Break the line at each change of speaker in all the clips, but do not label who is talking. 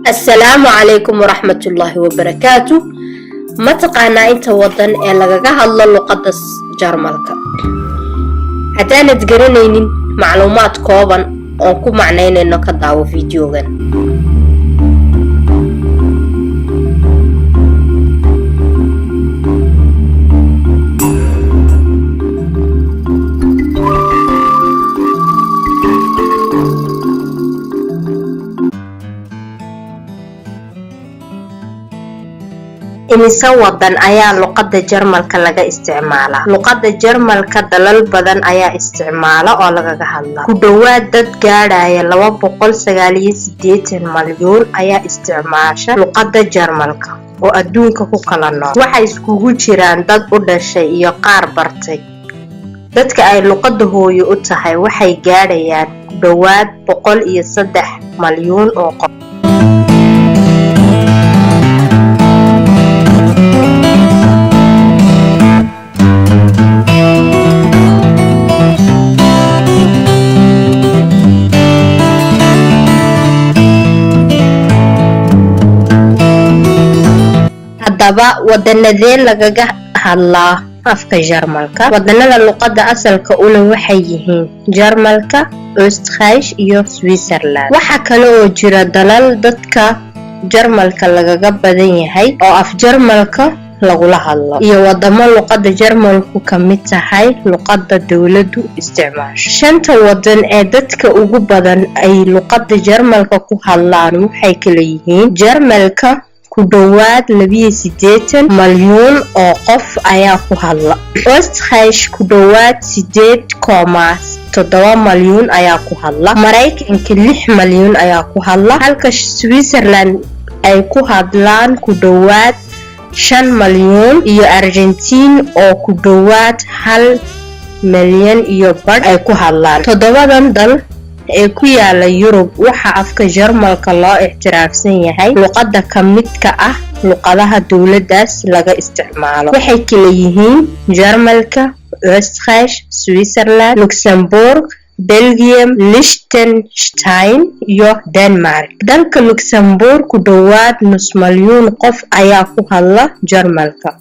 السلام عليكم ورحمة الله وبركاته. ما تقانا انت وطن ee lagaga hadlo luqadda Jarmalka. Hadaan garanaynin macluumaad kooban oo ku macneynayno ka daawo fiidiyogan. Imisa wadan ayaa luqadda Jarmalka laga isticmaalaa? Luqadda Jarmalka dalal badan ayaa isticmaala oo lagaga hadlaa. Ku dhawaad dad gaadhaya 289 malyan ayaa isticmaasha luqadda Jarmalka oo adduunka ku kala nool. Waxay iskugu jiraan dad u dhashay iyo qaar bartay. Dadka ay luqadda hooyo u tahay waxay gaadhayaan ku dhawaad 103 malyan oo qof. Haddaba wadanadee lagaga hadlaa afka Jarmalka? Wadanada luqadda asalka u leh waxay yihiin Jarmalka, Österreich iyo Switzerland. Waxa kale oo jira dalal dadka Jarmalka lagaga badan yahay oo af Jarmalka lagula hadlo iyo wadamo luqadda Jarmalku ka mid tahay luqadda dawladdu isticmaasho. Shanta wadan ee dadka ugu badan ay luqadda Jarmalka ku hadlaan waxay kala yihiin Jarmalka ku dhawaad 82 malyan oo qof ayaa ku hadla. Österreich ku dhawaad 8.7 malyan ayaa ku hadla. Mareykanka 6 malyan ayaa ku hadla. Halka Switzerland ay ku hadlaan ku dhawaad 5 malyan iyo Argentina oo ku dhawaad 1 malyan iyo badh ay ku hadlaan. Toddobadan dal ee ku yaala Yurub waxa afka Jarmalka loo ixtiraafsan yahay luqadda ka midka ah luqadaha dawladdaas laga isticmaalo. Waxay kala yihiin Jarmalka, Österreich, Switzerland, Luxembourg, Belgium, Liechtenstein iyo Denmark. Dalka Luxembourg ku dhawaad nus malyan qof ayaa ku hadla Jarmalka.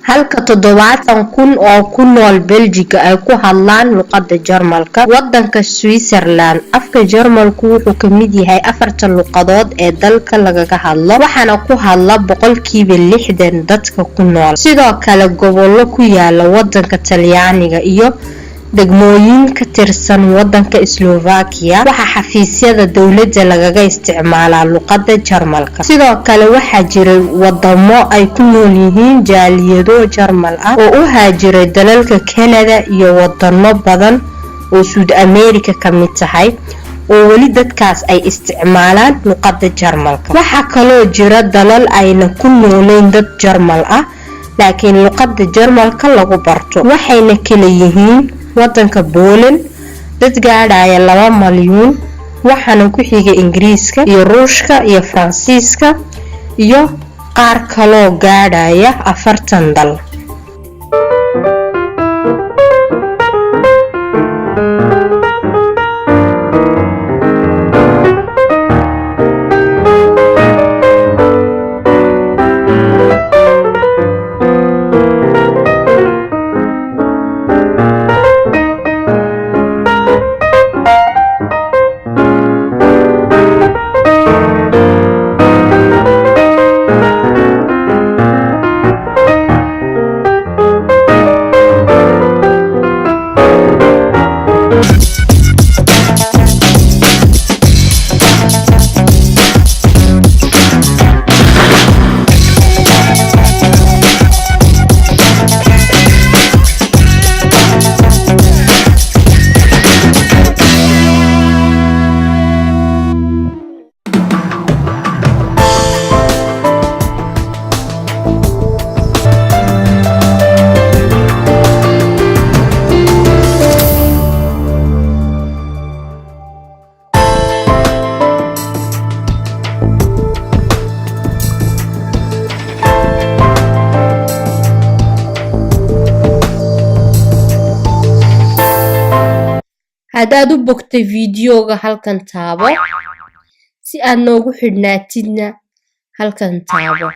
Halka 70,000 oo ku nool Belgium ay ku hadlaan luqadda Jarmalka. Wadanka Switzerland afka Jarmalku wuxuu ka mid yahay 4 luqadood ee dalka lagaga hadlo waxaana ku hadla 60% dadka ku nool. Sidoo kale gobollo ku yaala wadanka Talyaaniga iyo degmooyin ka tirsan wadanka Slovakia waxa xafiisyada dawladda lagaga isticmaalaa luqadda Jarmalka. Sidoo kale waxa jira wadamo ay ku nool yihiin jaaliyado Jarmal ah oo u haajiray dalalka Canada iyo wadano badan oo South America ka mid tahay oo wali dadkaas ay isticmaalaan luqadda Jarmalka. Waxa kaloo jira dalal ayna ku nooleen dad Jarmal ah laakiin luqadda Jarmalka lagu barto. Waxayna kala yihiin wadanka Poland dad gaadhaya 2 malyan waxaana ku xiga Ingiriiska iyo Ruushka iyo Faransiiska iyo qaar kaloo gaadhaya 40 dal. hadaad u bogtay fiidiyoga halkan taabo si aad noogu xidhnaatidna halkan taabo